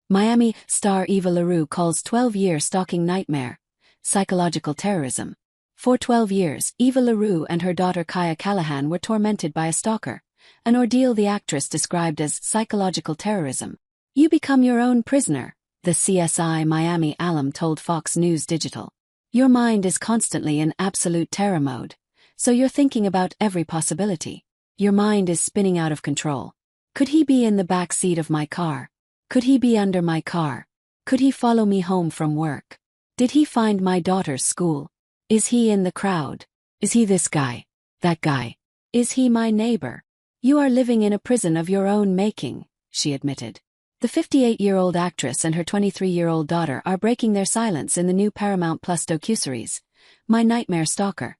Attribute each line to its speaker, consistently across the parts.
Speaker 1: Miami star Eva LaRue calls 12-year stalking nightmare psychological terrorism. For 12 years, Eva LaRue and her daughter Kaya Callahan were tormented by a stalker, an ordeal the actress described as psychological terrorism. "You become your own prisoner," the CSI Miami alum told Fox News Digital. "Your mind is constantly in absolute terror mode, so you're thinking about every possibility. Your mind is spinning out of control. Could he be in the back seat of my car? Could he be under my car? Could he follow me home from work? Did he find my daughter's school? Is he in the crowd? Is he this guy? That guy? Is he my neighbor?" "You are living in a prison of your own making," she admitted. The 58-year-old actress and her 23-year-old daughter are breaking their silence in the new Paramount Plus docuseries, My Nightmare Stalker: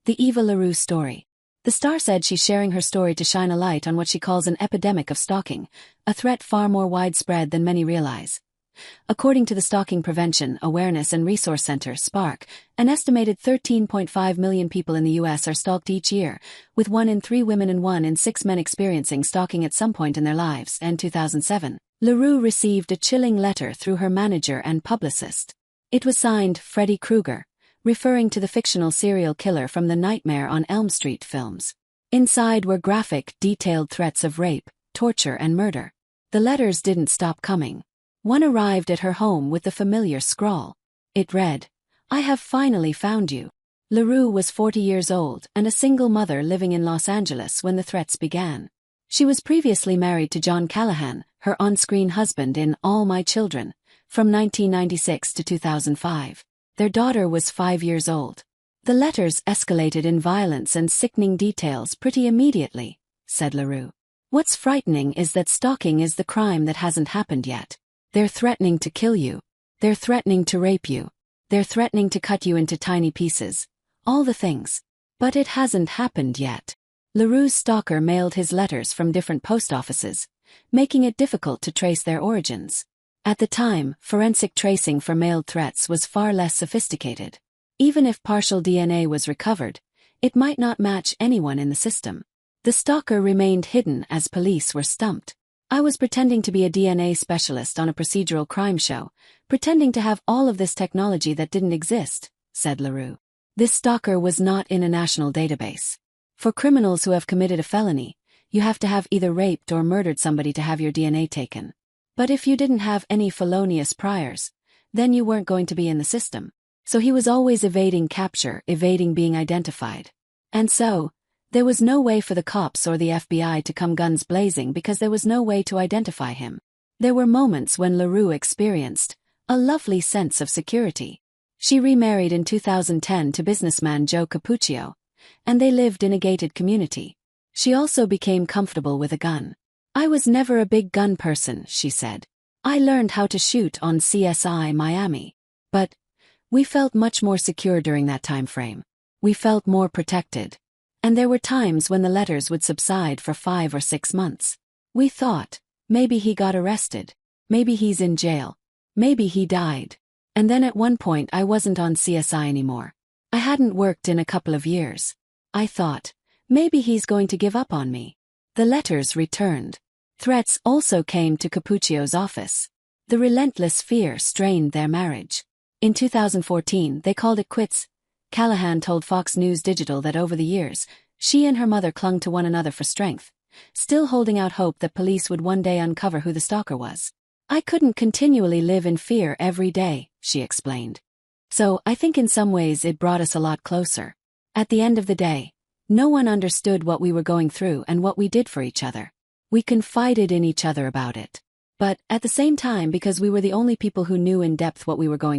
Speaker 1: The Eva LaRue Story. The star said she's sharing her story to shine a light on what she calls an epidemic of stalking, a threat far more widespread than many realize. According to the Stalking Prevention, Awareness and Resource Center, SPARC, an estimated 13.5 million people in the U.S. are stalked each year, with 1 in 3 women and 1 in 6 men experiencing stalking at some point in their lives. In 2007, LaRue received a chilling letter through her manager and publicist. It was signed Freddy Krueger, referring to the fictional serial killer from the Nightmare on Elm Street films. Inside were graphic, detailed threats of rape, torture and murder. The letters didn't stop coming. One arrived at her home with the familiar scrawl. It read, "I have finally found you." LaRue was 40 years old and a single mother living in Los Angeles when the threats began. She was previously married to John Callahan, her on-screen husband in All My Children, from 1996 to 2005. Their daughter was 5 years old. "The letters escalated in violence and sickening details pretty immediately," said LaRue. "What's frightening is that stalking is the crime that hasn't happened yet. They're threatening to kill you. They're threatening to rape you. They're threatening to cut you into tiny pieces. All the things. But it hasn't happened yet." LaRue's stalker mailed his letters from different post offices, making it difficult to trace their origins. At the time, forensic tracing for mailed threats was far less sophisticated. Even if partial DNA was recovered, it might not match anyone in the system. The stalker remained hidden as police were stumped. "I was pretending to be a DNA specialist on a procedural crime show, pretending to have all of this technology that didn't exist," said LaRue. This stalker was not in a national database. For criminals who have committed a felony, you have to have either raped or murdered somebody to have your DNA taken. But if you didn't have any felonious priors, then you weren't going to be in the system. So he was always evading capture, evading being identified. And so, there was no way for the cops or the FBI to come guns blazing because there was no way to identify him. There were moments when LaRue experienced a lovely sense of security. She remarried in 2010 to businessman Joe Cappuccio, and they lived in a gated community. She also became comfortable with a gun. "I was never a big gun person," she said. "I learned how to shoot on CSI Miami. But we felt much more secure during that time frame. We felt more protected. And there were times when the letters would subside for 5 or 6 months. We thought, maybe he got arrested. Maybe he's in jail. Maybe he died. And then at one point I wasn't on CSI anymore. I hadn't worked in a couple of years. I thought, maybe he's going to give up on me." The letters returned. Threats also came to Cappuccio's office. The relentless fear strained their marriage. In 2014, they called it quits. Callahan told Fox News Digital that over the years, she and her mother clung to one another for strength, still holding out hope that police would one day uncover who the stalker was. "I couldn't continually live in fear every day," she explained. "So I think in some ways it brought us a lot closer. At the end of the day, no one understood what we were going through and what we did for each other. We confided in each other about it. But, at the same time, because we were the only people who knew in depth what we were going through,